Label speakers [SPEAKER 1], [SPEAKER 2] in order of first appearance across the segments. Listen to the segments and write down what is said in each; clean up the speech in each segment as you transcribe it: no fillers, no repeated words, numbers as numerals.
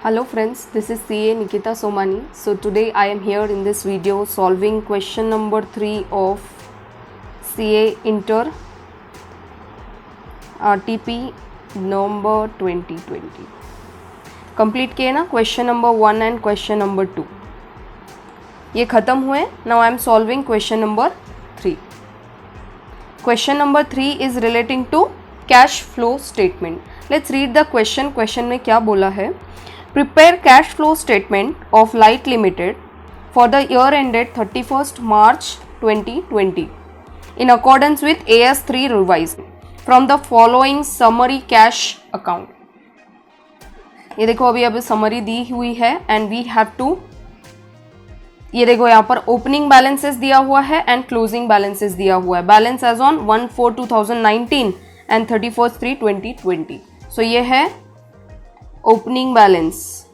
[SPEAKER 1] Hello friends, this is CA Nikita Somani. So today I am here in this video solving question number 3 of CA Inter RTP November 2020. Complete किए ना question number 1 and question number 2. ये ख़त्म हुए. Now I am solving question number 3. Question number 3 is relating to cash flow statement. Let's read the question. Question में क्या बोला है? Prepare cash flow statement of Light Limited for the year ended 31st March 2020 in accordance with AS3 revised from the following summary cash account. ये देखो अभी summary दी हुई है and we have to, ये देखो यहाँ पर ओपनिंग बैलेंसेस दिया हुआ है एंड क्लोजिंग बैलेंसेस दिया हुआ है. Balance as on 1/4/2019 and 31/3/2020. So ये है ओपनिंग बैलेंस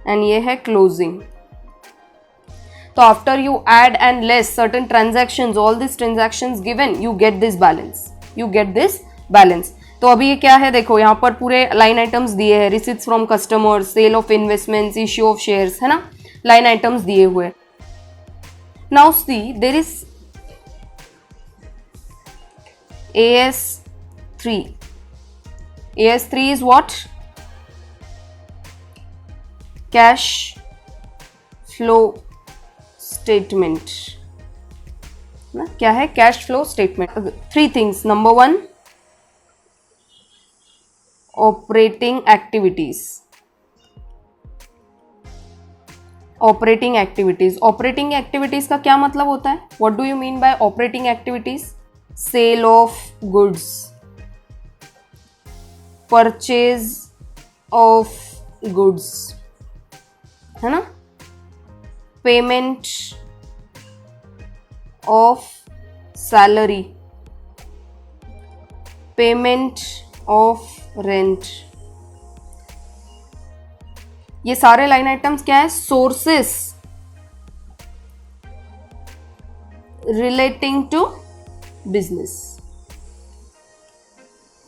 [SPEAKER 1] एंड ये है क्लोजिंग. तो after you add and less certain transactions, all this transactions given, you get this balance. तो अभी ये क्या है देखो, यहाँ पर पूरे लाइन आइटम्स दिए हैं. Receipts from customers, sale of investments, issue of shares, है ना, लाइन आइटम्स दिए हुए. Now see there is AS3. AS3 is what? Cash flow statement. ना क्या है? Cash flow statement. 3 things. Number 1, operating activities. Operating activities का क्या मतलब होता है? What do you mean by operating activities? Sale of goods, purchase of goods, है ना, payment of salary, payment of rent. ये सारे लाइन आइटम्स क्या है? Sources relating to business.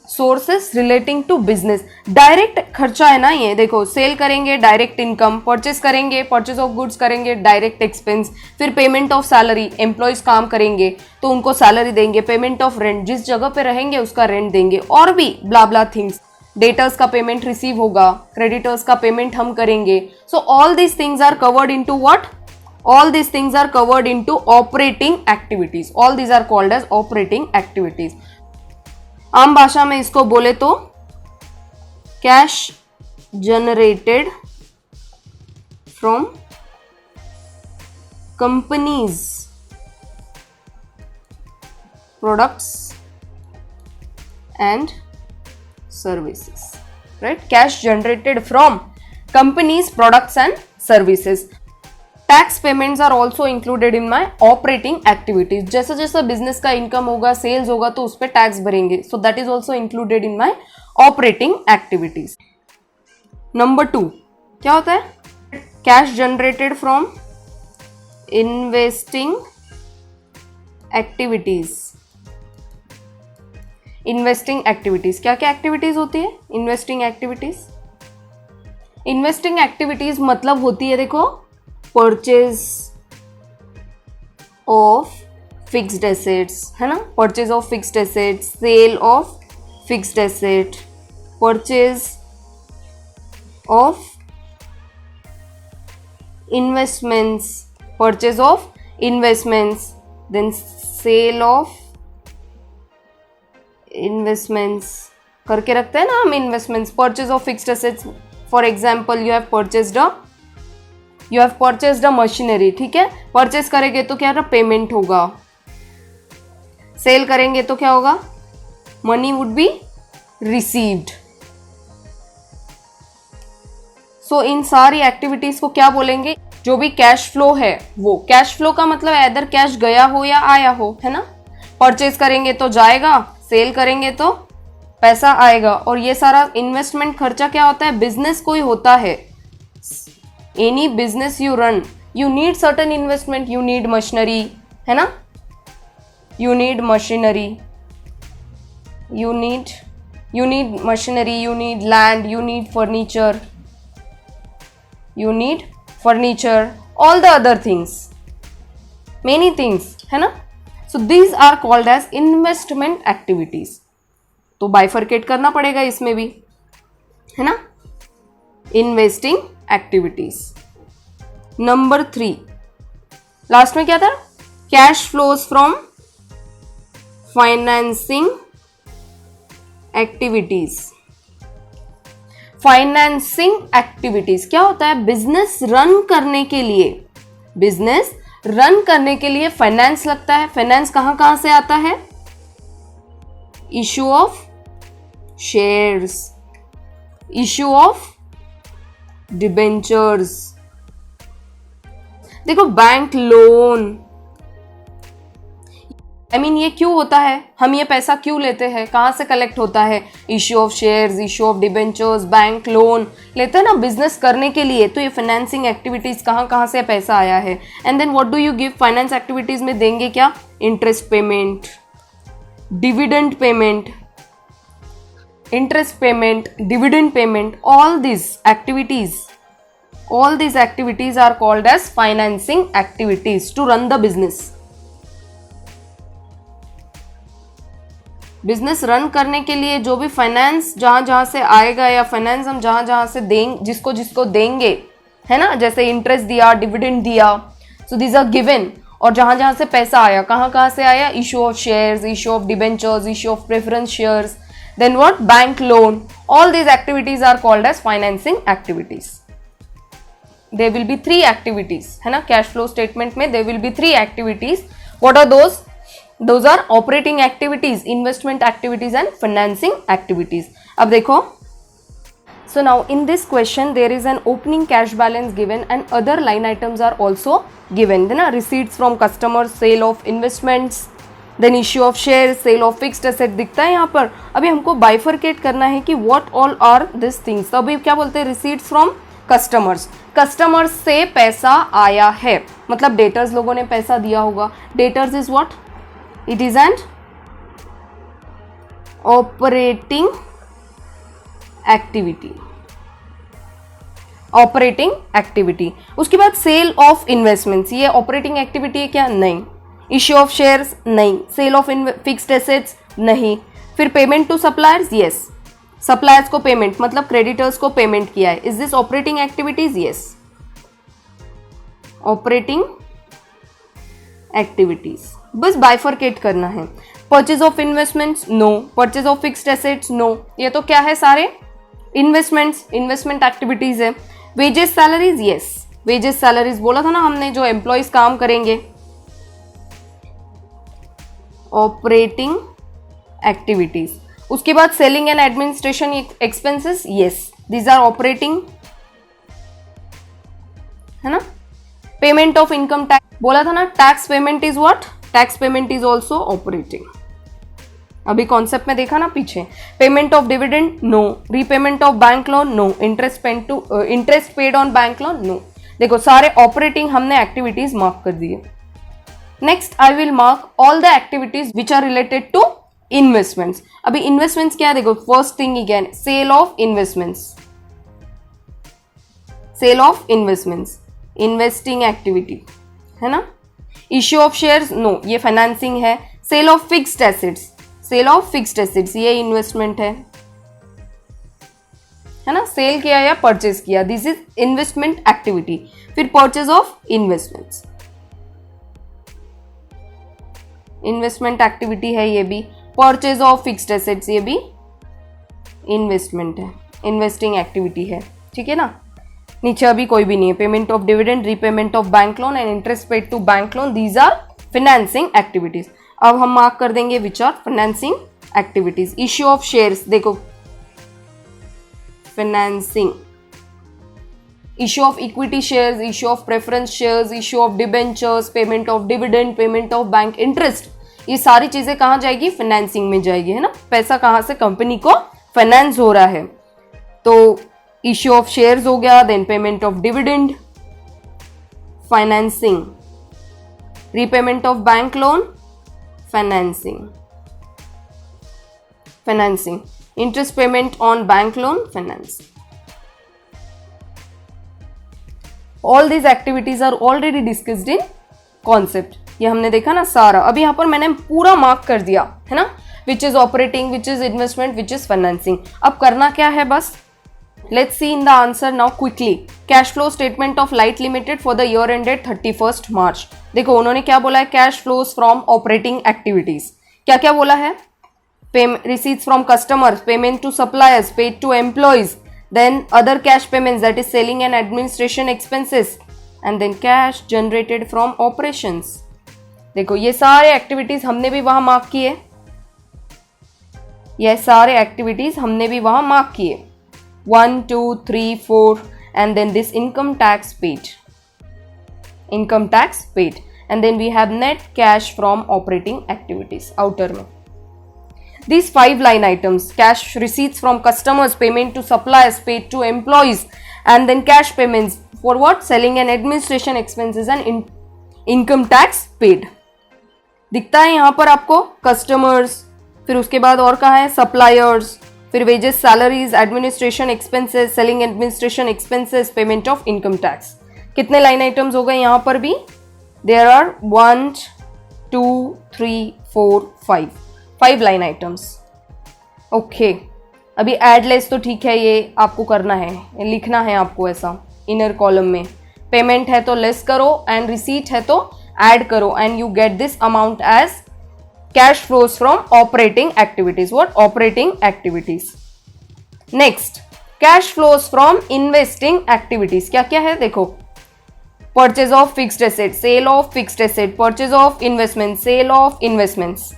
[SPEAKER 1] Sources relating to business. Direct खर्चा है ना ये देखो, सेल करेंगे डायरेक्ट इनकम, परचेस करेंगे, परचेस ऑफ गुड्स करेंगे डायरेक्ट एक्सपेंस, फिर पेमेंट ऑफ सैलरी, एम्प्लॉयज काम करेंगे तो उनको सैलरी देंगे, पेमेंट ऑफ रेंट, जिस जगह पे रहेंगे उसका रेंट देंगे, और भी ब्ला ब्ला थिंग्स. डेटर्स का पेमेंट रिसीव होगा, क्रेडिटर्स का पेमेंट हम करेंगे. So all these things are covered into what? All these things are covered into operating activities. All these are called as operating activities. आम भाषा में इसको बोले तो cash generated from company's products and services. Right? Cash generated from company's products and services. Tax payments are also included in my operating activities. जैसा जैसा business का income होगा, सेल्स होगा तो उस पर टैक्स भरेंगे. So that is also included in my operating activities. Number 2 क्या होता है? Cash generated from investing activities. Investing activities क्या क्या एक्टिविटीज होती है? इन्वेस्टिंग एक्टिविटीज मतलब होती है देखो, परचेज ऑफ फिक्स्ड एसेट्स, है ना, purchase of fixed assets, sale of fixed asset, purchase of investments, purchase of investments, then sale of investments करके रखते हैं ना हम investments. Purchase of fixed assets, for example you have purchased a machinery. ठीक है, purchase करेंगे तो क्या पेमेंट होगा, सेल करेंगे तो क्या होगा, मनी वुड बी रिसीव्ड. सो इन सारी एक्टिविटीज को क्या बोलेंगे? जो भी कैश फ्लो है वो. कैश फ्लो का मतलब इधर कैश गया हो या आया हो, है ना. परचेज करेंगे तो जाएगा, सेल करेंगे तो पैसा आएगा. और ये सारा इन्वेस्टमेंट खर्चा क्या होता है? बिजनेस कोई होता है, any business you run, you need certain investment, you need machinery, है ना, you need You need machinery, you need land, you need furniture, all the other things, many things, है ना. So these are called as investment activities. तो bifurcate करना पड़ेगा इसमें भी, है ना. Investing activities. नंबर 3 लास्ट में क्या था? Cash flows from financing activities. Financing activities क्या होता है? बिजनेस रन करने के लिए फाइनेंस लगता है. फाइनेंस कहां से आता है? Issue of shares, issue of debentures. देखो बैंक लोन, ये क्यों होता है? हम ये पैसा क्यों लेते हैं? कहां से कलेक्ट होता है? Issue of shares, issue of debentures, bank loan लेते हैं ना बिजनेस करने के लिए. तो ये फाइनेंसिंग एक्टिविटीज कहां से पैसा आया है. And then what do you give? Finance activities में देंगे क्या? Interest payment, dividend payment, interest payment, dividend payment, all these activities are called as financing activities to run the business. Business run करने के लिए जो भी फाइनेंस जहां से आएगा या फाइनेंस हम जहां से देंगे, जिसको देंगे, है ना. जैसे इंटरेस्ट दिया, डिविडेंड दिया, सो दीज आर गिवन. और जहां से पैसा आया, कहां से आया? Issue of shares, issue of debentures, issue of preference shares. Then what? Bank loan. All these activities are called as financing activities. There will be 3 activities, है ना. Cash flow statement में there will be 3 activities. What are those? Those are operating activities, investment activities and financing activities. अब देखो. So now in this question there is an opening cash balance given and other line items are also given. Then receipts from customers, sale of investments, then issue of share, sale of fixed asset दिखता है यहाँ पर. अभी हमको bifurcate करना है कि what all are this things. तो अभी क्या बोलते हैं? Receipts from customers. कस्टमर्स से पैसा आया है, मतलब डेटर्स लोगों ने पैसा दिया होगा. Debtors is what? It is an operating activity. उसके बाद सेल ऑफ इन्वेस्टमेंट्स, ये ऑपरेटिंग एक्टिविटी है क्या? नहीं. इश्यू ऑफ शेयर्स नहीं. सेल ऑफ फिक्स्ड एसेट्स नहीं. फिर payment to suppliers, yes. Suppliers को पेमेंट मतलब क्रेडिटर्स को पेमेंट किया है. Is this operating activities? Yes, operating activities. बस बाइफरकेट करना है. Purchase of investments, no. Purchase of fixed assets, no. ये तो क्या है? सारे इन्वेस्टमेंट एक्टिविटीज है. Wages salaries, yes. Wages salaries बोला था ना हमने, जो एम्प्लॉयज काम करेंगे. Operating activities. उसके बाद selling and administration expenses, yes, these are operating, है ना. पेमेंट ऑफ इनकम टैक्स बोला था ना, tax payment is what? Tax payment is also operating. अभी कॉन्सेप्ट में देखा ना पीछे. Payment of dividend, no. Repayment of bank loan, no. Interest paid on bank loan, no. देखो सारे ऑपरेटिंग हमने एक्टिविटीज मार्क कर दिए. Next, I will mark all the activities which are related to investments. अभी investments क्या है? देखो first thing again, sale of investments. Sale of investments, investing activity, है ना. Issue of shares, no, ये financing है. Sale of fixed assets, sale of fixed assets, ये investment है ना. Sale किया या purchase किया, this is investment activity. फिर purchase of investments, investment activity है ये भी. परचेज ऑफ फिक्स्ड एसेट्स, ये भी इन्वेस्टमेंट है, इन्वेस्टिंग एक्टिविटी है. ठीक है ना. नीचे अभी कोई भी नहीं है. Payment of dividend, repayment of bank loan and interest paid to bank loan, these are financing activities. अब हम मार्क कर देंगे which are financing activities. Issue of shares, देखो financing. Issue of equity shares, issue of preference shares, issue of debentures, payment of dividend, payment of bank interest, ये सारी चीजें कहाँ जाएगी? फाइनेंसिंग में जाएगी, है ना. पैसा कहाँ से? कंपनी को फाइनेंस हो रहा है. तो इश्यू ऑफ शेयर्स हो गया, then payment of dividend, financing. Repayment of bank loan, financing. interest payment on bank loan, finance. All these activities are already discussed in concept. ये हमने देखा ना सारा. अभी यहाँ पर मैंने पूरा मार्क कर दिया है ना, which is operating, which is investment, which is financing. अब करना क्या है बस. Let's see in the answer now quickly. Cash flow statement of Light Limited for the year ended 31st March. देखो उन्होंने क्या बोला है, cash flows from operating activities. क्या क्या बोला है, receipts from customers, payment to suppliers, paid to employees, then other cash payments, that is selling and administration expenses, and then cash generated from operations. देखो ये सारे एक्टिविटीज हमने भी वहां मार्क किए, ये सारे एक्टिविटीज हमने भी वहां मार्क किए. 1 2 3 4 and then this income tax paid, and then we have net cash from operating activities outer में. These 5 line items, cash receipts from customers, payment to suppliers, paid to employees, and then cash payments for what, selling and administration expenses and income tax paid. दिखता है यहाँ पर आपको customers, फिर उसके बाद और कहाँ है suppliers, फिर wages, salaries, administration expenses, selling administration expenses, payment of income tax. कितने line items हो गए यहाँ पर भी, there are 1 2 3 4 5 line items. Okay अभी एड लेस तो ठीक है, ये आपको करना है, लिखना है आपको ऐसा इनर कॉलम में. पेमेंट है तो लेस करो एंड रिसीट है तो ऐड करो and you get this amount as cash flows from operating activities. What, operating activities. Next, cash flows from investing activities. क्या क्या है देखो, purchase of fixed asset, sale of fixed asset, purchase of investment, sale of investments.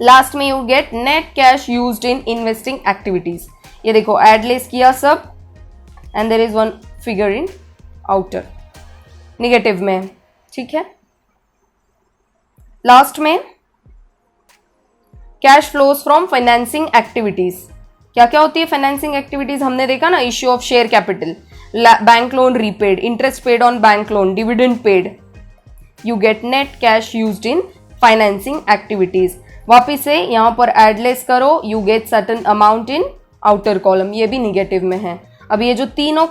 [SPEAKER 1] Last में you get net cash used in investing activities. ये देखो add less किया सब and there is one figure in outer negative में, ठीक है. Last में cash flows from financing activities. क्या क्या होती है फाइनेंसिंग एक्टिविटीज, हमने देखा ना, issue of share capital, bank loan repaid, interest paid on bank loan, dividend paid. You get net cash used in financing activities. वापिस से यहाँ पर एडलेस करो, you get certain amount in outer column, ये भी निगेटिव में है. अब ये जो तीनों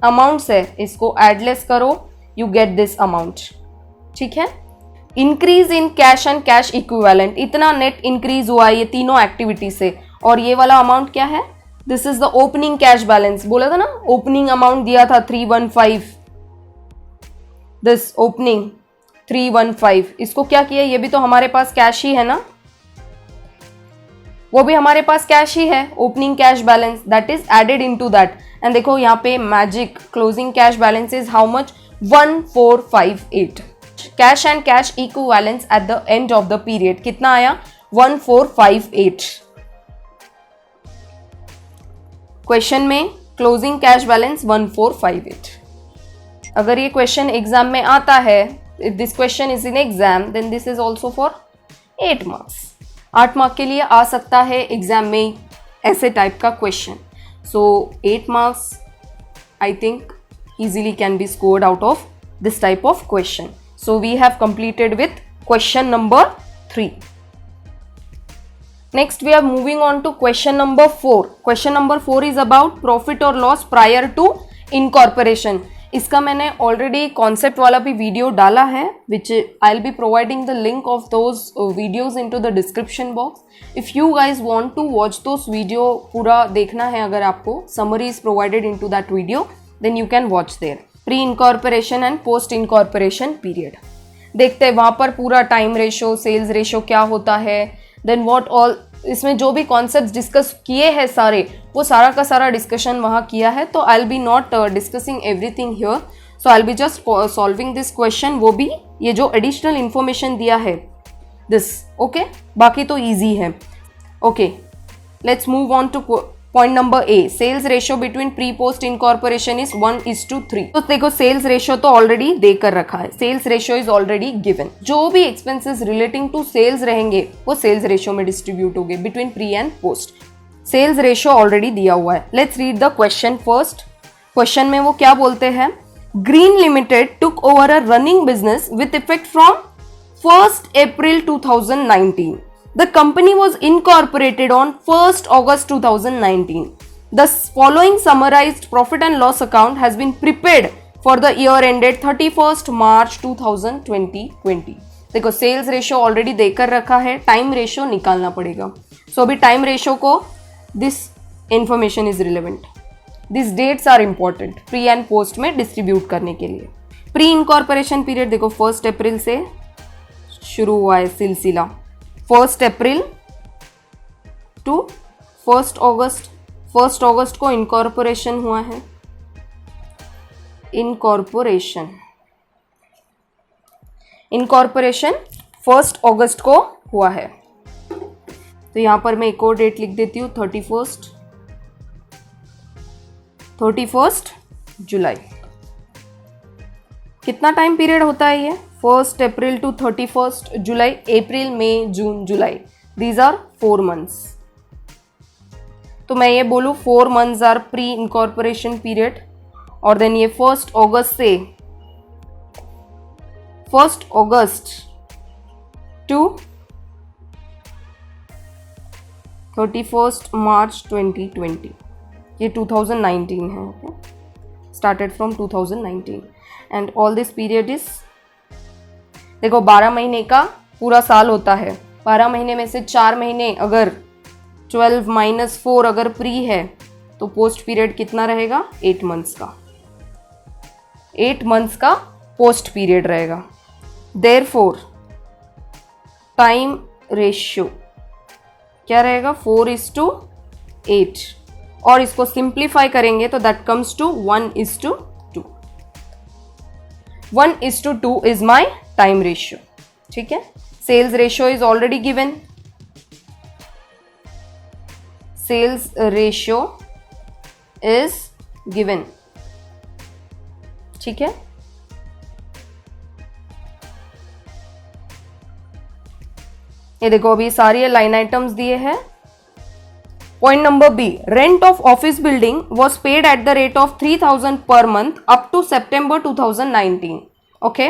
[SPEAKER 1] अमाउंट्स है इसको एडलेस करो, यू गेट दिस अमाउंट, ठीक है. Increase in cash and cash equivalent, इतना नेट इंक्रीज हुआ ये तीनों एक्टिविटी से. और ये वाला अमाउंट क्या है, this is the opening cash balance. बोला था ना ओपनिंग अमाउंट दिया था 315, दिस ओपनिंग 315. इसको क्या किया, ये भी तो हमारे पास कैश ही है ना, वो भी हमारे पास कैश ही है. Opening cash balance that is added into that. And देखो यहाँ पे magic, closing cash balance is how much, 1458. Cash and cash equivalence at the end of the period कितना आया, 1458. क्वेश्चन में क्लोजिंग कैश बैलेंस 1458. अगर ये क्वेश्चन एग्जाम में आता है, if this question is in exam, then this is also for 8 marks. 8 mark के लिए आ सकता है एग्जाम में ऐसे टाइप का question. So 8 marks I think easily can be scored out of this type of question. So we have completed with question number 3. Next we are moving on to question number 4. Question number 4 is about profit or loss prior to incorporation. इसका मैंने already concept वाला भी video डाला है, which I will be providing the link of those videos in to the description box. If you guys want to watch those video, पूरा देखना है अगर आपको, summary is provided in to that video, then you can watch there. Pre incorporation and post incorporation period देखते हैं, वहाँ पर पूरा टाइम रेशो, सेल्स रेशो क्या होता है, देन व्हाट ऑल, इसमें जो भी कॉन्सेप्ट्स डिस्कस किए हैं सारे, वो सारा का सारा डिस्कशन वहाँ किया है. तो आई will B not discussing everything here, so I will be just solving this question. वो भी ये जो एडिशनल इन्फॉर्मेशन दिया है दिस, ओके, बाकी तो ईजी है. Okay, let's move on to point number A. Sales ratio between pre post incorporation is 1:3. तो देखो सेल्स रेशियो तो ऑलरेडी देकर रखा है, sales ratio is already given. जो भी एक्सपेंसेस रिलेटिंग टू सेल्स रहेंगे वो सेल्स रेशियो में डिस्ट्रीब्यूट होंगे between pre and post. Sales ratio already दिया हुआ है. Let's read the question first. Question में वो क्या बोलते हैं, Green limited took over a running business with effect from 1st April 2019. The company was incorporated on 1st August 2019. The following summarized profit and loss account has been prepared for the year ended 31st March 2020. देखो sales ratio already देकर रखा है, time ratio निकालना पड़ेगा. So अभी time ratio को this information is relevant, this dates are important pre and post में distribute करने के लिए. प्री इनकॉर्पोरेशन पीरियड देखो 1 अप्रैल से शुरू हुआ है सिलसिला. 1 अप्रैल टू 1 अगस्त. 1 अगस्त को इनकॉर्पोरेशन हुआ है. इनकॉर्पोरेशन 1 अगस्त को हुआ है. तो यहां पर मैं एक और डेट लिख देती हूँ, 31 जुलाई. कितना टाइम पीरियड होता है ये? 1 April to 31 July. April, May, June, July, these are 4 months. तो मैं ये बोलूँ 4 months are pre incorporation period. और देन ये 1 अगस्त से 1 अगस्त टू 31 मार्च 2020, ये 2019 है. Started from 2019 and all this period is, देखो 12 महीने का पूरा साल होता है. 12 महीने में से 4 महीने अगर 12 - 4 अगर प्री है तो पोस्ट पीरियड कितना रहेगा? 8 मंथ्स का. 8 मंथ्स का पोस्ट पीरियड रहेगा. देयरफॉर टाइम रेशियो क्या रहेगा? 4:8. और इसको सिंप्लीफाई करेंगे तो that comes to 1:2. 1:2 is my time ratio. ठीक है. Sales ratio is already given. Sales ratio is given. ठीक है. ये देखो अभी सारी लाइन आइटम्स दिए हैं. Point number B, rent of office building was paid at the rate of 3,000 per month up to September 2019. Okay.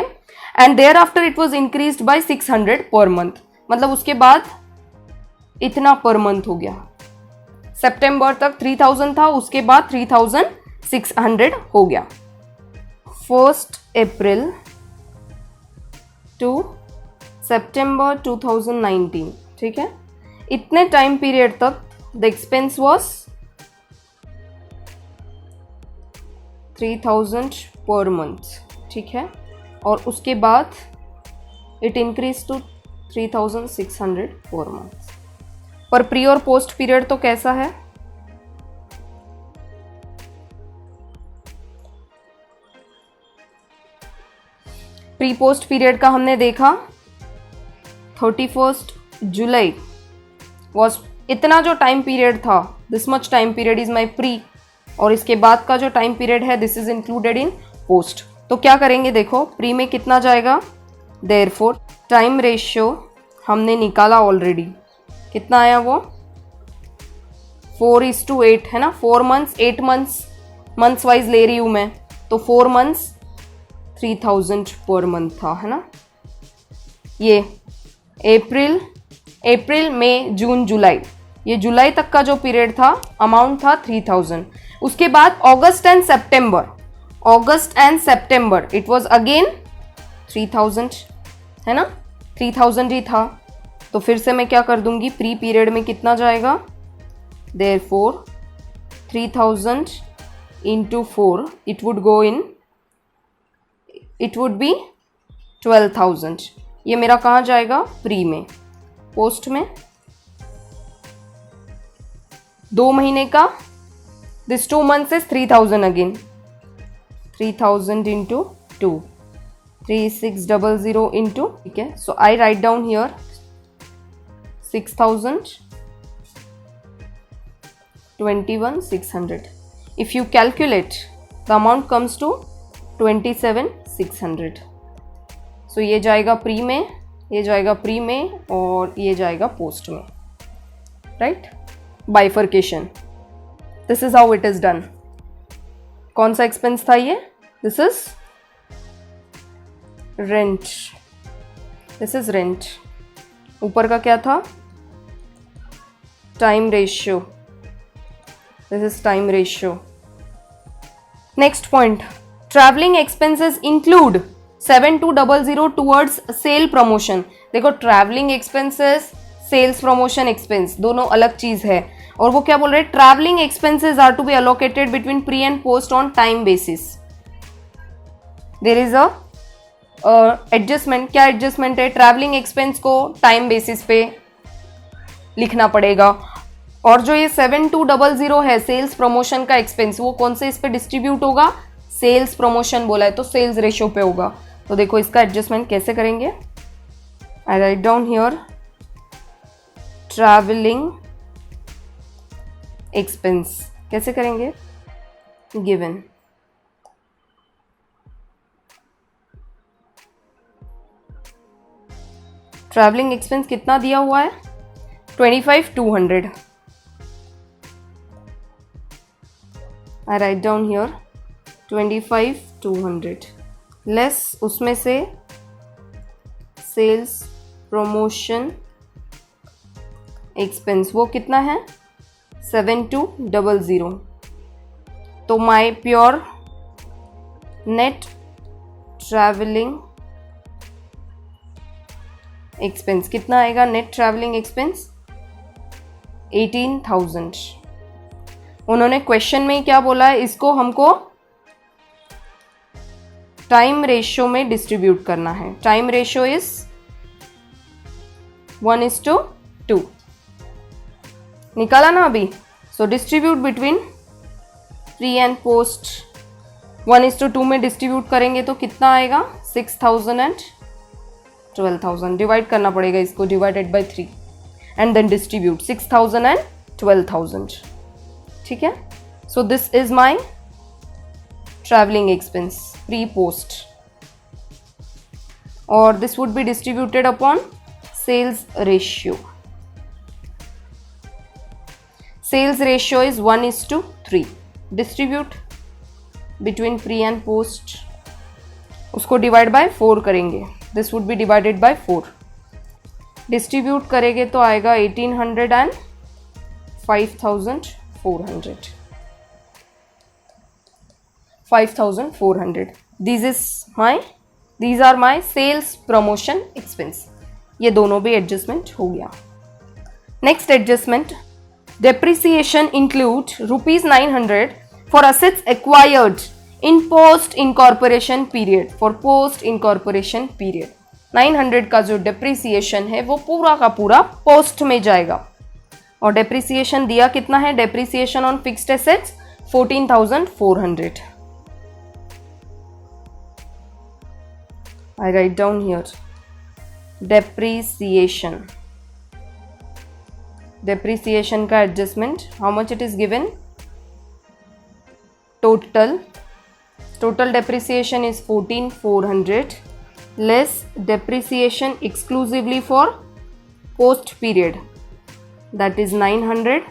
[SPEAKER 1] And thereafter it was increased by 600 per month. मतलब उसके बाद इतना पर मंथ हो गया. सितंबर तक 3,000 था, उसके बाद 3,600 हो गया. 1 अप्रैल टू September 2019. ठीक है. इतने टाइम पीरियड तक the expense was 3,000 per month. ठीक है. और उसके बाद it increase to 3,600 per month. पर प्री और पोस्ट पीरियड तो कैसा है? प्री पोस्ट पीरियड का हमने देखा 31 जुलाई वॉज इतना जो टाइम पीरियड था, this much time period is my pre. और इसके बाद का जो टाइम पीरियड है this is included in post. तो क्या करेंगे? देखो प्री में कितना जाएगा? देयरफॉर टाइम रेशियो हमने निकाला ऑलरेडी. कितना आया वो? 4:8 है ना. 4 मंथ्स, 8 मंथ्स, मंथ्स वाइज ले रही हूं मैं. तो 4 मंथ्स 3,000 पर मंथ था, है ना. ये अप्रैल, मई, जून, जुलाई, ये जुलाई तक का जो पीरियड था अमाउंट था 3,000. उसके बाद अगस्त एंड सितंबर इट वाज अगेन 3,000, है ना. 3,000 ही था. तो फिर से मैं क्या कर दूंगी? प्री पीरियड में कितना जाएगा? Therefore 3,000 into 4 it would be 12,000. ये मेरा कहाँ जाएगा? प्री में. पोस्ट में 2 महीने का, this 2 months is 3,000 again. 3,000 into 2, 3,600 into, ठीक है. सो आई write down here 6,000, 21,600. If you calculate, the amount comes to 27,600. So ये जाएगा प्री में, ये जाएगा प्री में और ये जाएगा पोस्ट में. Right. Bifurcation. This is how it is done. कौन सा एक्सपेंस था ये? This is rent. This is rent. ऊपर का क्या था? time ratio. This is time ratio. Next point, traveling expenses include 7200 towards sale promotion. देखो traveling expenses, sales promotion expense दोनों अलग चीज है, और वो क्या बोल रहे हैं, traveling expenses are to be allocated between pre and post on time basis. There is a adjustment. क्या एडजस्टमेंट है, ट्रैवलिंग एक्सपेंस को टाइम बेसिस पे लिखना पड़ेगा, और जो ये 7200 है सेल्स प्रमोशन का एक्सपेंस, वो कौन से इस पे डिस्ट्रीब्यूट होगा, सेल्स प्रमोशन बोला है तो सेल्स रेशियो पे होगा. तो देखो इसका एडजस्टमेंट कैसे करेंगे. I write down here travelling expense कैसे करेंगे, गिवन ट्रैवलिंग एक्सपेंस कितना दिया हुआ है, 25,200. आई राइट डाउन हियर 25,200 लेस उसमें से सेल्स प्रमोशन एक्सपेंस, वो कितना है 7200. तो my pure net travelling expense कितना आएगा, नेट ट्रैवलिंग एक्सपेंस 18,000. उन्होंने क्वेश्चन में क्या बोला है, इसको हमको टाइम रेशियो में डिस्ट्रीब्यूट करना है. Time ratio is 1:2. निकाला ना अभी. So distribute between pre and post 1:2 में डिस्ट्रीब्यूट करेंगे तो कितना आएगा, 6,000 and 12,000. डिवाइड करना पड़ेगा इसको, divided by 3 and then distribute 6,000 and 12,000. ठीक है. So this is my travelling expense pre post, और this would be distributed upon sales ratio. Sales ratio is 1:3. Distribute between pre and post, उसको divide by 4 करेंगे. This would be divided by 4. Distribute करेंगे तो आएगा 1800 and 5,400. 5,400. These are my sales promotion expense. ये दोनों भी adjustment हो गया. Next adjustment, depreciation include ₹900 for assets acquired in post incorporation period. For post incorporation period 900 का जो depreciation है वो पूरा का पूरा post में जाएगा. और depreciation दिया कितना है, depreciation on fixed assets 14,400. I write down here depreciation का adjustment, how much it is given, total depreciation is 14,400 less depreciation exclusively for post period, that is 900.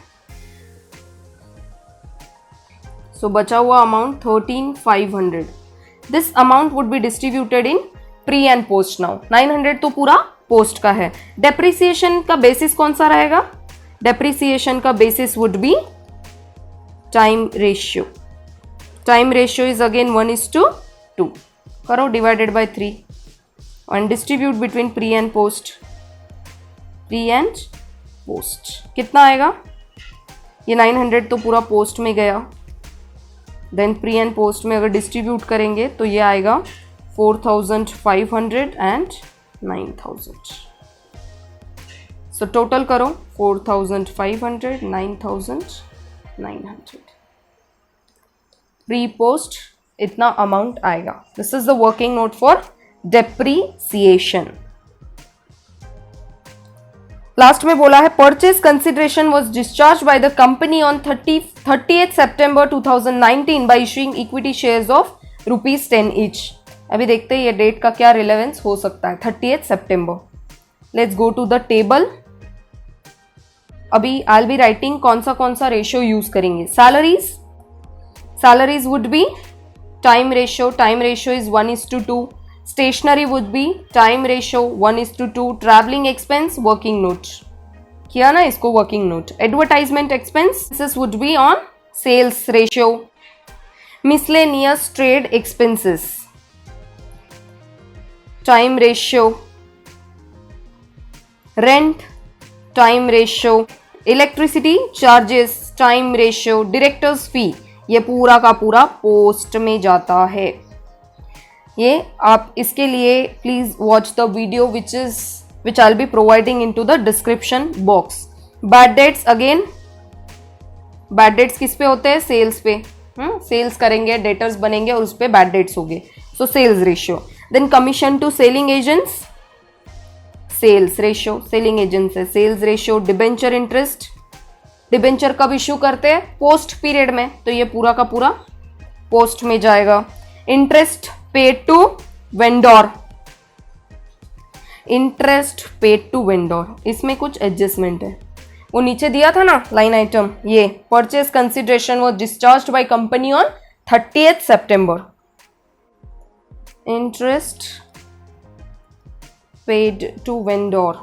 [SPEAKER 1] so बचा हुआ amount 13,500. this amount would be distributed in pre and post. now 900 तो पूरा post का है. Depreciation का basis कौन सा रहेगा, डेप्रिसिएशन का basis would be time ratio. Time ratio is again 1:2. करो divided by 3 and distribute between pre and post. Pre and post कितना आएगा, ये 900 तो पूरा पोस्ट में गया. देन प्री एंड पोस्ट में अगर डिस्ट्रीब्यूट करेंगे तो ये आएगा 4,500 and 9,000. so total करो 4,500 9,900. प्री पोस्ट इतना अमाउंट आएगा. This is the working note for depreciation. Last में बोला है purchase consideration was discharge by the company on 30th September 2019 bye issuing equity shares of ₹10 each. अभी देखते हैं ये डेट का क्या रिलेवेंस हो सकता है. 30th September. Let's go to the table. अभी आई विल बी राइटिंग कौन सा रेशियो यूज करेंगे. Salaries would be time ratio is 1:2. Stationery would be time ratio 1:2. Travelling expense working note किया ना इसको working note. Advertisement expenses would be on sales ratio. Miscellaneous trade expenses time ratio. Rent time ratio. Electricity charges time ratio. Directors fee ये पूरा का पूरा post में जाता है. ये आप इसके लिए please watch the video which I will be providing into the description box. Bad debts again, bad debts किस पे होते हैं? सेल्स पे. सेल्स करेंगे, डेटर्स बनेंगे और उस पे बैड डेट्स होंगे. So sales ratio. Then commission to selling agents sales ratio. Selling agents है sales ratio. Debenture interest, debenture कब इश्यू करते हैं? पोस्ट पीरियड में, तो ये पूरा का पूरा पोस्ट में जाएगा. Interest paid to vendor, interest paid to vendor, इसमें कुछ एडजस्टमेंट है. वो नीचे दिया था ना लाइन आइटम, ये purchase consideration was discharged by company on 30th September. Interest paid to vendor.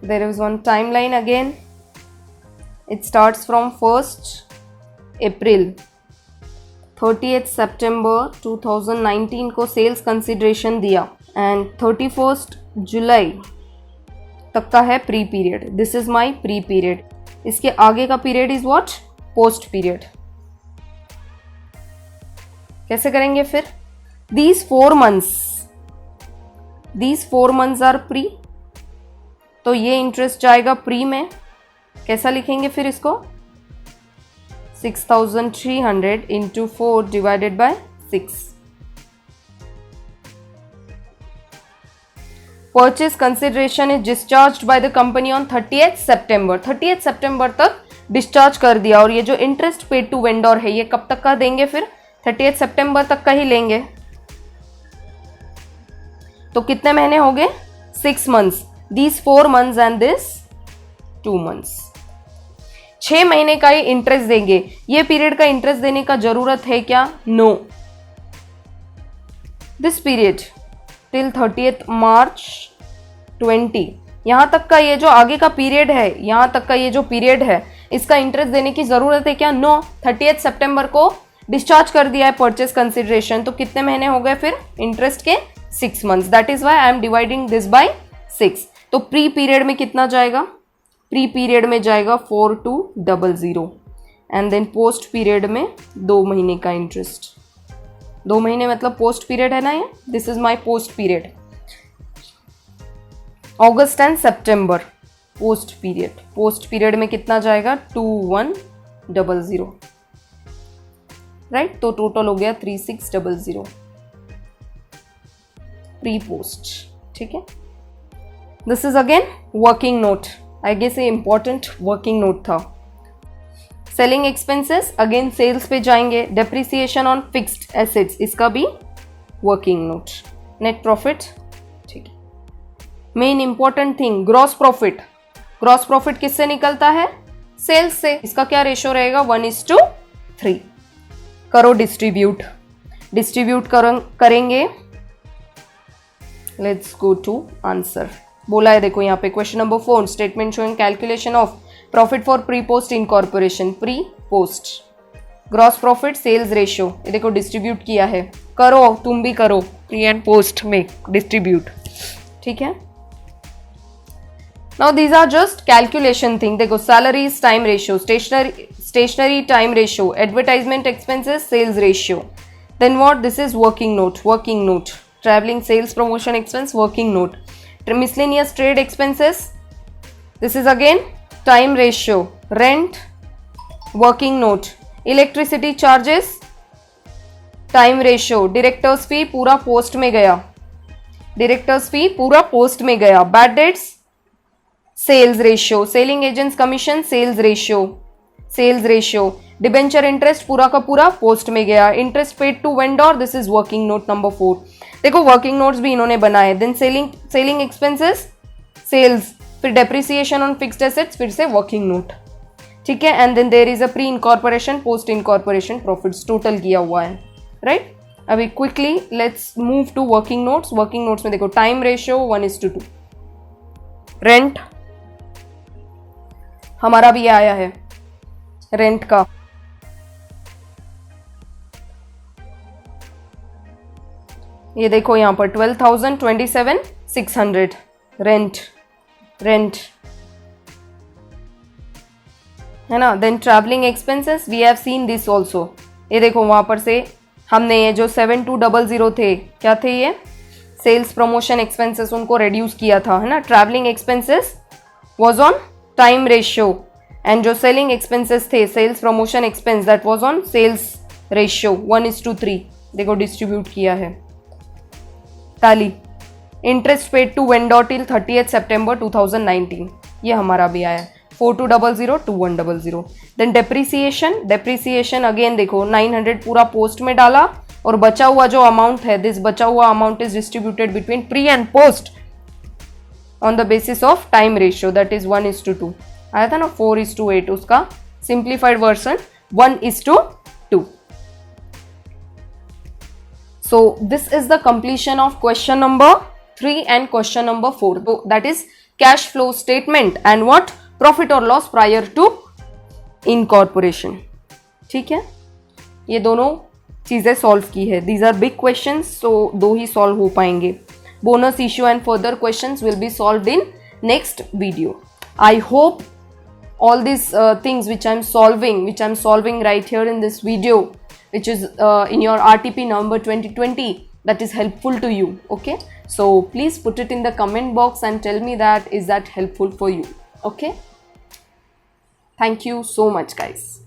[SPEAKER 1] There is one timeline again. It starts from 1st April. 30th September 2019 को सेल्स कंसिडरेशन दिया एंड 31st जुलाई तक का है pre period. This is my pre period. इसके आगे का period is what? Post period. कैसे करेंगे फिर? These 4 months आर प्री, तो ये इंटरेस्ट जाएगा प्री में. कैसा लिखेंगे फिर इसको? 6,300 into 4 divided by 6. Purchase consideration is discharged by the company on 30th September. 30th September तक डिस्चार्ज कर दिया. और ये जो इंटरेस्ट पेड टू वेंडर है ये कब तक का देंगे? फिर 30th September तक का ही लेंगे. तो कितने महीने हो गए? 6 months. These 4 months and this 2 months. 6 महीने का ही इंटरेस्ट देंगे. ये पीरियड का इंटरेस्ट देने का जरूरत है क्या? No. This period till 30th March 20, यहां तक का ये जो आगे का पीरियड है, यहां तक का ये जो पीरियड है, इसका इंटरेस्ट देने की जरूरत है क्या? नो. 30th September को डिस्चार्ज कर दिया है परचेज कंसिडरेशन, तो कितने महीने हो गए फिर इंटरेस्ट के? 6 months. That is why I am dividing this by 6. तो प्री पीरियड में कितना जाएगा? प्री पीरियड में जाएगा 4200 एंड देन पोस्ट पीरियड में 2 महीने का इंटरेस्ट. 2 महीने मतलब पोस्ट पीरियड है ना ये. This is my post period. August and September post period. Post period में कितना जाएगा? 2100. राइट, तो टोटल हो गया 3600 प्री पोस्ट. ठीक है. This is again working note. I guess ये इंपॉर्टेंट वर्किंग नोट था. सेलिंग एक्सपेंसेस अगेन सेल्स पे जाएंगे. डेप्रिसिएशन ऑन फिक्स्ड एसेट्स, इसका भी वर्किंग नोट. Net profit. ठीक है. Main important thing gross profit. Gross profit किससे निकलता है? सेल्स से. इसका क्या रेशियो रहेगा? 1:3. करो डिस्ट्रीब्यूट. डिस्ट्रीब्यूट करेंगे. Let's go to answer. बोला है देखो यहाँ पे question number 4, statement showing calculation of profit for pre post incorporation. Pre post gross profit sales ratio, ये देखो डिस्ट्रीब्यूट किया है. करो, तुम भी करो प्री एंड पोस्ट में डिस्ट्रीब्यूट. ठीक है. Now these are just calculation thing. देखो salaries time ratio, stationery time ratio, advertisement expenses sales ratio. Then what? This is working note. Working note. Travelling sales promotion expense working note. Miscellaneous trade expenses, this is again time ratio. Rent working note. Electricity charges time ratio. Directors fee पूरा post में गया. Directors fee पूरा post में गया. Bad debts sales ratio. Selling agents commission sales ratio. Sales ratio. Debenture interest पूरा का पूरा post में गया. Interest paid to vendor, this is working note number 4. देखो वर्किंग नोट्स भी इन्होंने बनाए. देन सेलिंग एक्सपेंसेस सेल्स, फिर डेप्रिसिएशन ऑन फिक्स्ड एसेट्स, फिर से वर्किंग नोट. ठीक है. And then there is a pre incorporation post incorporation profits total किया हुआ है. राइट. अभी quickly let's move to working notes. Working notes में देखो टाइम रेशियो 1:2. रेंट हमारा भी आया है, रेंट का ये देखो यहाँ पर 12,000, 27,600 रेंट है ना. Then travelling expenses we have seen this also. ये देखो वहां पर से हमने ये जो 7200 थे, क्या थे ये, सेल्स प्रमोशन एक्सपेंसेस, उनको रिड्यूस किया था, है ना. Travelling expenses was on time ratio and जो सेलिंग एक्सपेंसेस थे, sales promotion expense, that was on sales ratio 1:3. देखो डिस्ट्रीब्यूट किया है. Tally interest paid to vendor till 30th September 2019, ये हमारा भी आया है 4200 to 100. देन डेप्रीसिएशन अगेन देखो 900 पूरा पोस्ट में डाला और बचा हुआ जो अमाउंट है, दिस बचा हुआ amount is distributed between pre and post on the basis of time ratio, that is 1:2. आया था ना 4:8, उसका simplified version 1:2. So this is the completion of question number 3 and question number 4. So that is cash flow statement and what profit or loss prior to incorporation. ठीक है, ये दोनों चीजें solve की है. These are big questions, so दो ही solve हो पाएंगे. Bonus issue and further questions will be solved in next video. I hope all these things which I'm solving right here in this video, which is in your RTP November 2020, that is helpful to you. Okay, so please put it in the comment box and tell me that is that helpful for you. Okay, thank you so much guys.